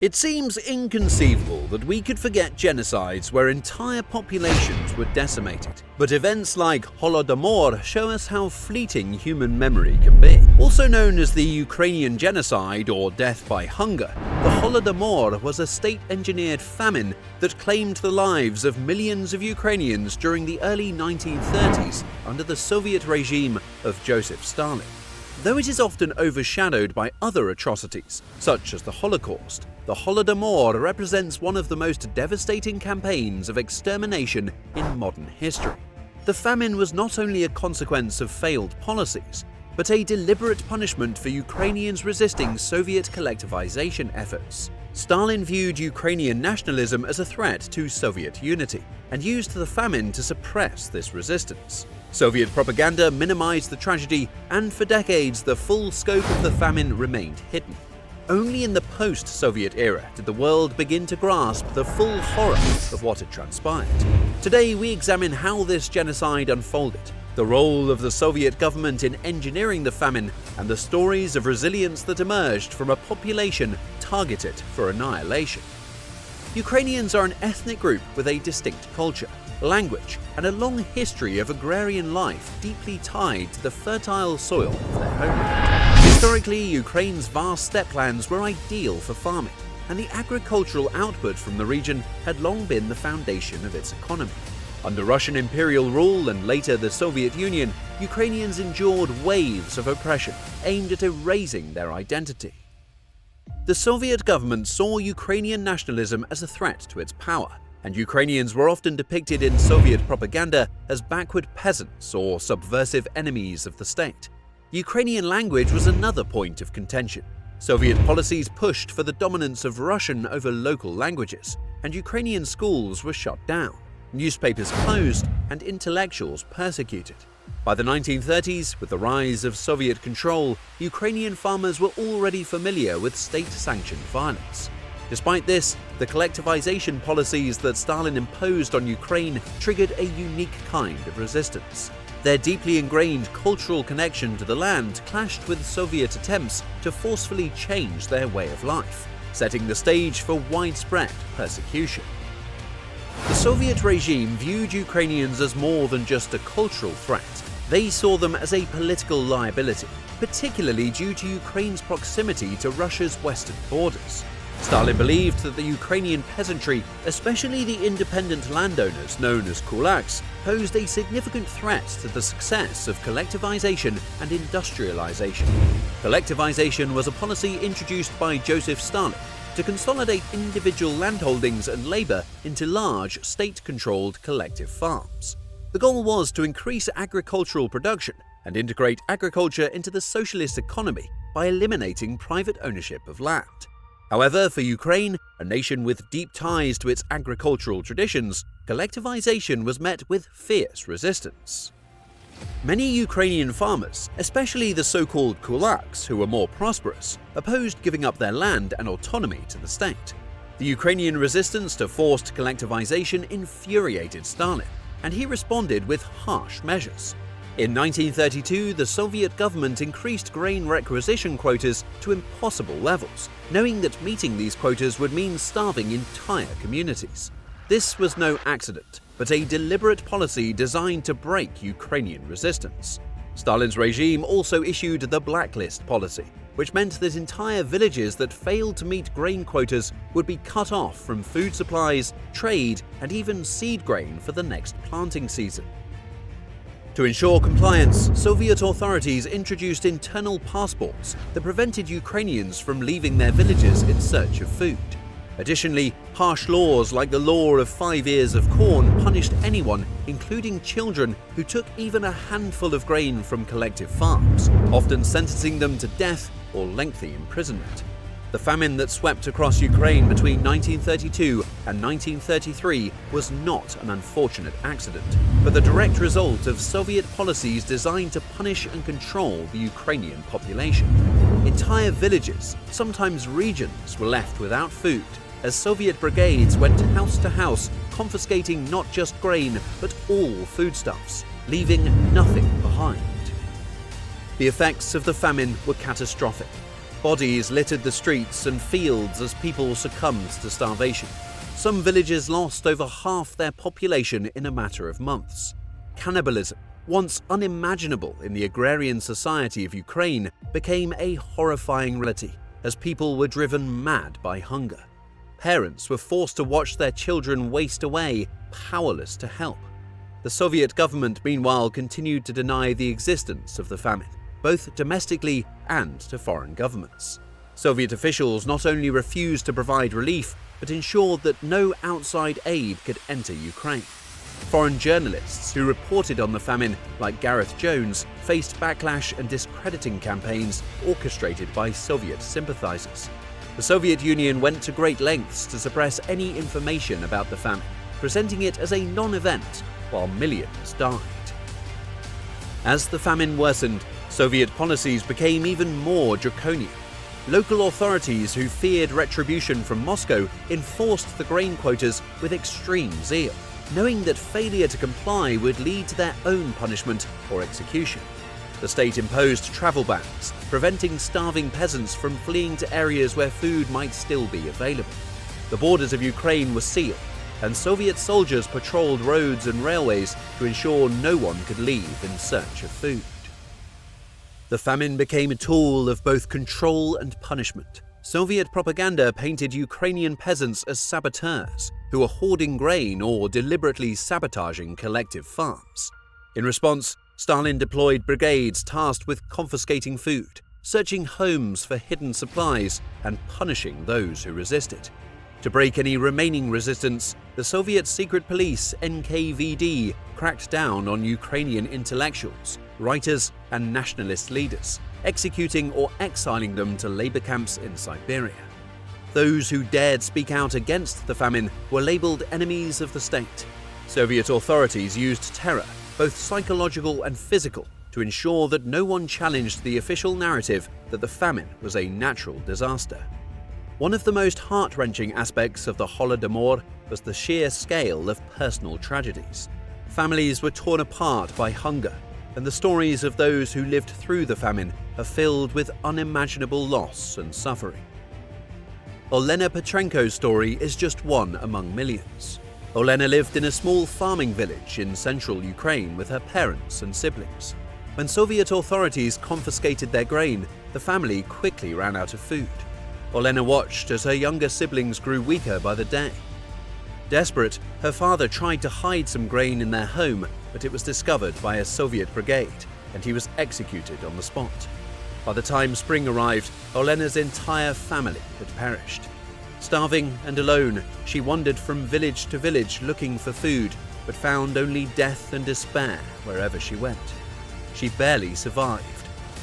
It seems inconceivable that we could forget genocides where entire populations were decimated, but events like Holodomor show us how fleeting human memory can be. Also known as the Ukrainian Genocide or death by hunger, the Holodomor was a state-engineered famine that claimed the lives of millions of Ukrainians during the early 1930s under the Soviet regime of Joseph Stalin. Though it is often overshadowed by other atrocities, such as the Holocaust, the Holodomor represents one of the most devastating campaigns of extermination in modern history. The famine was not only a consequence of failed policies, but a deliberate punishment for Ukrainians resisting Soviet collectivization efforts. Stalin viewed Ukrainian nationalism as a threat to Soviet unity and used the famine to suppress this resistance. Soviet propaganda minimized the tragedy, and for decades the full scope of the famine remained hidden. Only in the post-Soviet era did the world begin to grasp the full horror of what had transpired. Today we examine how this genocide unfolded, the role of the Soviet government in engineering the famine, and the stories of resilience that emerged from a population targeted for annihilation. Ukrainians are an ethnic group with a distinct culture, language, and a long history of agrarian life deeply tied to the fertile soil of their homeland. Historically, Ukraine's vast steppelands were ideal for farming, and the agricultural output from the region had long been the foundation of its economy. Under Russian imperial rule and later the Soviet Union, Ukrainians endured waves of oppression aimed at erasing their identity. The Soviet government saw Ukrainian nationalism as a threat to its power, and Ukrainians were often depicted in Soviet propaganda as backward peasants or subversive enemies of the state. Ukrainian language was another point of contention. Soviet policies pushed for the dominance of Russian over local languages, and Ukrainian schools were shut down, newspapers closed, and intellectuals persecuted. By the 1930s, with the rise of Soviet control, Ukrainian farmers were already familiar with state-sanctioned violence. Despite this, the collectivization policies that Stalin imposed on Ukraine triggered a unique kind of resistance. Their deeply ingrained cultural connection to the land clashed with Soviet attempts to forcefully change their way of life, setting the stage for widespread persecution. The Soviet regime viewed Ukrainians as more than just a cultural threat. They saw them as a political liability, particularly due to Ukraine's proximity to Russia's western borders. Stalin believed that the Ukrainian peasantry, especially the independent landowners known as kulaks, posed a significant threat to the success of collectivization and industrialization. Collectivization was a policy introduced by Joseph Stalin to consolidate individual landholdings and labor into large, state-controlled collective farms. The goal was to increase agricultural production and integrate agriculture into the socialist economy by eliminating private ownership of land. However, for Ukraine, a nation with deep ties to its agricultural traditions, collectivization was met with fierce resistance. Many Ukrainian farmers, especially the so-called kulaks who were more prosperous, opposed giving up their land and autonomy to the state. The Ukrainian resistance to forced collectivization infuriated Stalin, and he responded with harsh measures. In 1932, the Soviet government increased grain requisition quotas to impossible levels, knowing that meeting these quotas would mean starving entire communities. This was no accident, but a deliberate policy designed to break Ukrainian resistance. Stalin's regime also issued the blacklist policy, which meant that entire villages that failed to meet grain quotas would be cut off from food supplies, trade, and even seed grain for the next planting season. To ensure compliance, Soviet authorities introduced internal passports that prevented Ukrainians from leaving their villages in search of food. Additionally, harsh laws like the law of 5 ears of corn punished anyone, including children, who took even a handful of grain from collective farms, often sentencing them to death or lengthy imprisonment. The famine that swept across Ukraine between 1932 and 1933 was not an unfortunate accident, but the direct result of Soviet policies designed to punish and control the Ukrainian population. Entire villages, sometimes regions, were left without food, as Soviet brigades went house to house, confiscating not just grain, but all foodstuffs, leaving nothing behind. The effects of the famine were catastrophic. Bodies littered the streets and fields as people succumbed to starvation. Some villages lost over half their population in a matter of months. Cannibalism, once unimaginable in the agrarian society of Ukraine, became a horrifying reality as people were driven mad by hunger. Parents were forced to watch their children waste away, powerless to help. The Soviet government, meanwhile, continued to deny the existence of the famine, both domestically and to foreign governments. Soviet officials not only refused to provide relief, but ensured that no outside aid could enter Ukraine. Foreign journalists who reported on the famine, like Gareth Jones, faced backlash and discrediting campaigns orchestrated by Soviet sympathizers. The Soviet Union went to great lengths to suppress any information about the famine, presenting it as a non-event, while millions died. As the famine worsened, Soviet policies became even more draconian. Local authorities who feared retribution from Moscow enforced the grain quotas with extreme zeal, knowing that failure to comply would lead to their own punishment or execution. The state imposed travel bans, preventing starving peasants from fleeing to areas where food might still be available. The borders of Ukraine were sealed, and Soviet soldiers patrolled roads and railways to ensure no one could leave in search of food. The famine became a tool of both control and punishment. Soviet propaganda painted Ukrainian peasants as saboteurs who were hoarding grain or deliberately sabotaging collective farms. In response, Stalin deployed brigades tasked with confiscating food, searching homes for hidden supplies, and punishing those who resisted. To break any remaining resistance, the Soviet secret police NKVD cracked down on Ukrainian intellectuals, writers, and nationalist leaders, executing or exiling them to labor camps in Siberia. Those who dared speak out against the famine were labeled enemies of the state. Soviet authorities used terror, both psychological and physical, to ensure that no one challenged the official narrative that the famine was a natural disaster. One of the most heart-wrenching aspects of the Holodomor was the sheer scale of personal tragedies. Families were torn apart by hunger, and the stories of those who lived through the famine are filled with unimaginable loss and suffering. Olena Petrenko's story is just one among millions. Olena lived in a small farming village in central Ukraine with her parents and siblings. When Soviet authorities confiscated their grain, the family quickly ran out of food. Olena watched as her younger siblings grew weaker by the day. Desperate, her father tried to hide some grain in their home, but it was discovered by a Soviet brigade, and he was executed on the spot. By the time spring arrived, Olena's entire family had perished. Starving and alone, she wandered from village to village looking for food, but found only death and despair wherever she went. She barely survived,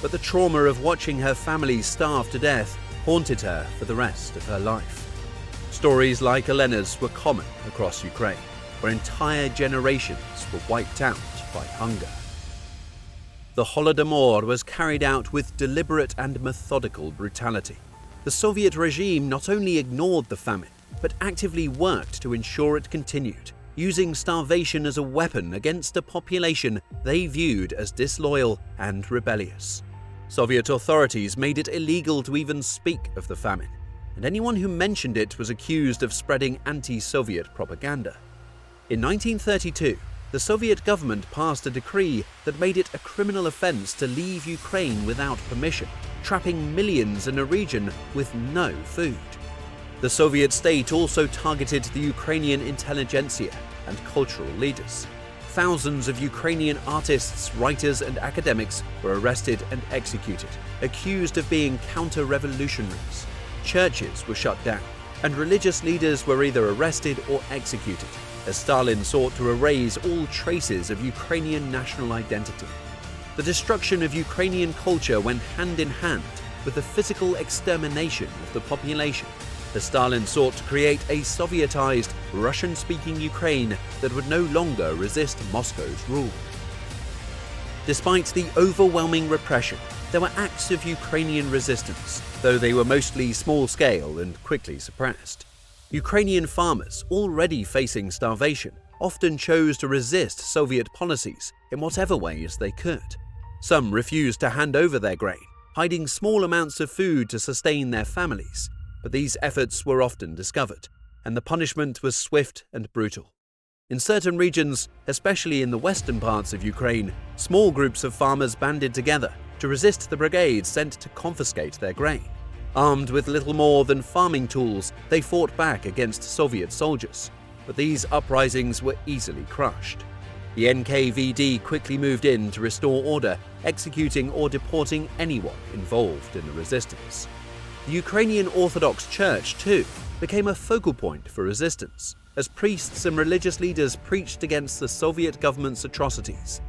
but the trauma of watching her family starve to death haunted her for the rest of her life. Stories like Olena's were common across Ukraine, where entire generations were wiped out by hunger. The Holodomor was carried out with deliberate and methodical brutality. The Soviet regime not only ignored the famine, but actively worked to ensure it continued, using starvation as a weapon against a population they viewed as disloyal and rebellious. Soviet authorities made it illegal to even speak of the famine, and anyone who mentioned it was accused of spreading anti-Soviet propaganda. In 1932, the Soviet government passed a decree that made it a criminal offense to leave Ukraine without permission, trapping millions in a region with no food. The Soviet state also targeted the Ukrainian intelligentsia and cultural leaders. Thousands of Ukrainian artists, writers, and academics were arrested and executed, accused of being counter-revolutionaries. Churches were shut down, and religious leaders were either arrested or executed, as Stalin sought to erase all traces of Ukrainian national identity. The destruction of Ukrainian culture went hand in hand with the physical extermination of the population, as Stalin sought to create a Sovietized, Russian-speaking Ukraine that would no longer resist Moscow's rule. Despite the overwhelming repression, there were acts of Ukrainian resistance, though they were mostly small-scale and quickly suppressed. Ukrainian farmers, already facing starvation, often chose to resist Soviet policies in whatever ways they could. Some refused to hand over their grain, hiding small amounts of food to sustain their families, but these efforts were often discovered, and the punishment was swift and brutal. In certain regions, especially in the western parts of Ukraine, small groups of farmers banded together to resist the brigades sent to confiscate their grain. Armed with little more than farming tools, they fought back against Soviet soldiers, but these uprisings were easily crushed. The NKVD quickly moved in to restore order, executing or deporting anyone involved in the resistance. The Ukrainian Orthodox Church, too, became a focal point for resistance, as priests and religious leaders preached against the Soviet government's atrocities.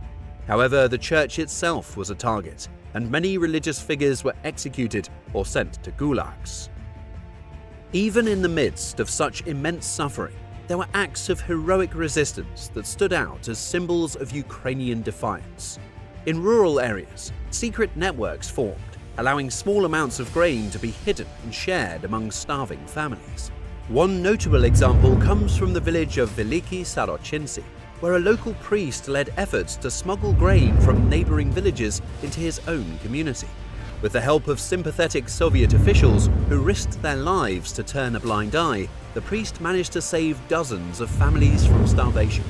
However, the church itself was a target, and many religious figures were executed or sent to gulags. Even in the midst of such immense suffering, there were acts of heroic resistance that stood out as symbols of Ukrainian defiance. In rural areas, secret networks formed, allowing small amounts of grain to be hidden and shared among starving families. One notable example comes from the village of Veliki Sarochinci, where a local priest led efforts to smuggle grain from neighboring villages into his own community. With the help of sympathetic Soviet officials who risked their lives to turn a blind eye, the priest managed to save dozens of families from starvation.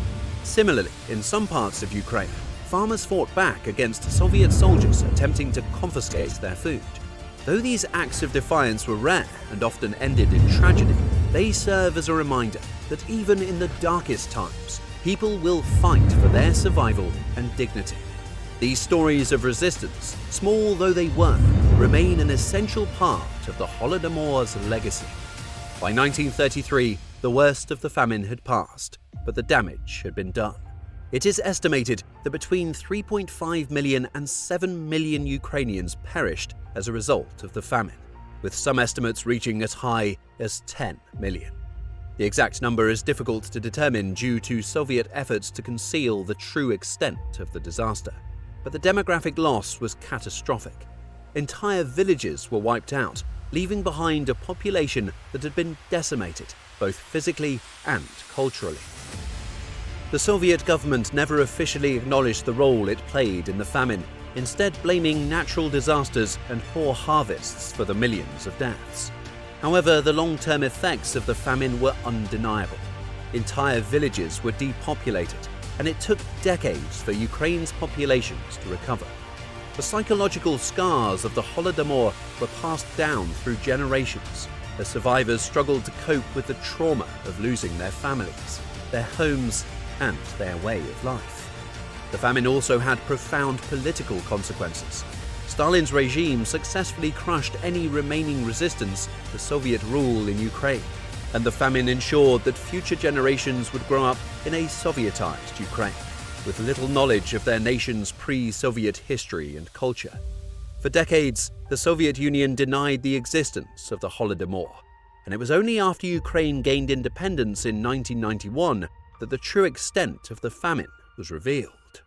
Similarly, in some parts of Ukraine, farmers fought back against Soviet soldiers attempting to confiscate their food. Though these acts of defiance were rare and often ended in tragedy, they serve as a reminder that even in the darkest times, people will fight for their survival and dignity. These stories of resistance, small though they were, remain an essential part of the Holodomor's legacy. By 1933, the worst of the famine had passed, but the damage had been done. It is estimated that between 3.5 million and 7 million Ukrainians perished as a result of the famine, with some estimates reaching as high as 10 million. The exact number is difficult to determine due to Soviet efforts to conceal the true extent of the disaster, but the demographic loss was catastrophic. Entire villages were wiped out, leaving behind a population that had been decimated, both physically and culturally. The Soviet government never officially acknowledged the role it played in the famine, instead blaming natural disasters and poor harvests for the millions of deaths. However, the long-term effects of the famine were undeniable. Entire villages were depopulated, and it took decades for Ukraine's populations to recover. The psychological scars of the Holodomor were passed down through generations, as survivors struggled to cope with the trauma of losing their families, their homes, and their way of life. The famine also had profound political consequences. Stalin's regime successfully crushed any remaining resistance to Soviet rule in Ukraine, and the famine ensured that future generations would grow up in a Sovietized Ukraine, with little knowledge of their nation's pre-Soviet history and culture. For decades, the Soviet Union denied the existence of the Holodomor, and it was only after Ukraine gained independence in 1991 that the true extent of the famine was revealed.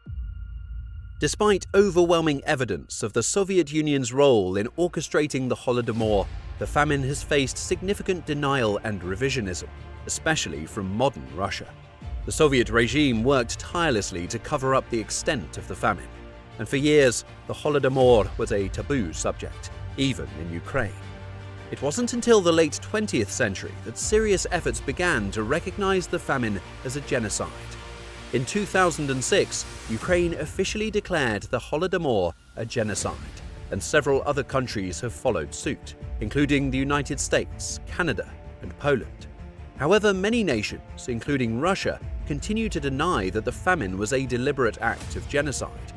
Despite overwhelming evidence of the Soviet Union's role in orchestrating the Holodomor, the famine has faced significant denial and revisionism, especially from modern Russia. The Soviet regime worked tirelessly to cover up the extent of the famine, and for years, the Holodomor was a taboo subject, even in Ukraine. It wasn't until the late 20th century that serious efforts began to recognize the famine as a genocide. In 2006, Ukraine officially declared the Holodomor a genocide, and several other countries have followed suit, including the United States, Canada, and Poland. However, many nations, including Russia, continue to deny that the famine was a deliberate act of genocide,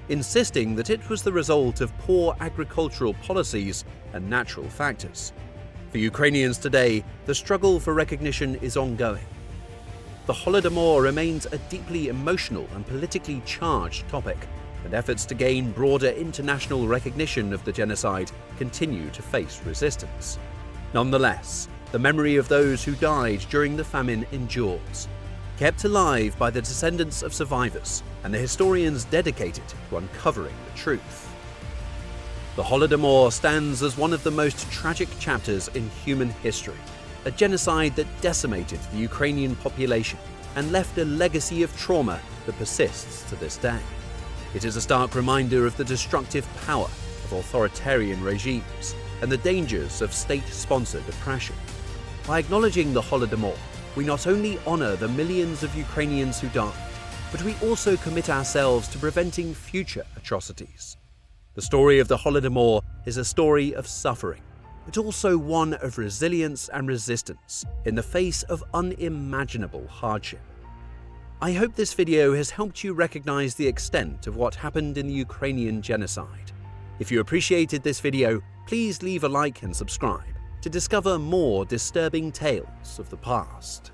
insisting that it was the result of poor agricultural policies and natural factors. For Ukrainians today, the struggle for recognition is ongoing. The Holodomor remains a deeply emotional and politically charged topic, and efforts to gain broader international recognition of the genocide continue to face resistance. Nonetheless, the memory of those who died during the famine endures, kept alive by the descendants of survivors and the historians dedicated to uncovering the truth. The Holodomor stands as one of the most tragic chapters in human history, a genocide that decimated the Ukrainian population and left a legacy of trauma that persists to this day. It is a stark reminder of the destructive power of of authoritarian regimes and the dangers of state-sponsored oppression. By acknowledging the Holodomor, we not only honor the millions of Ukrainians who died, but we also commit ourselves to preventing future atrocities. The story of the Holodomor is a story of suffering, but also one of resilience and resistance in the face of unimaginable hardship. I hope this video has helped you recognize the extent of what happened in the Ukrainian genocide. If you appreciated this video, please leave a like and subscribe to discover more disturbing tales of the past.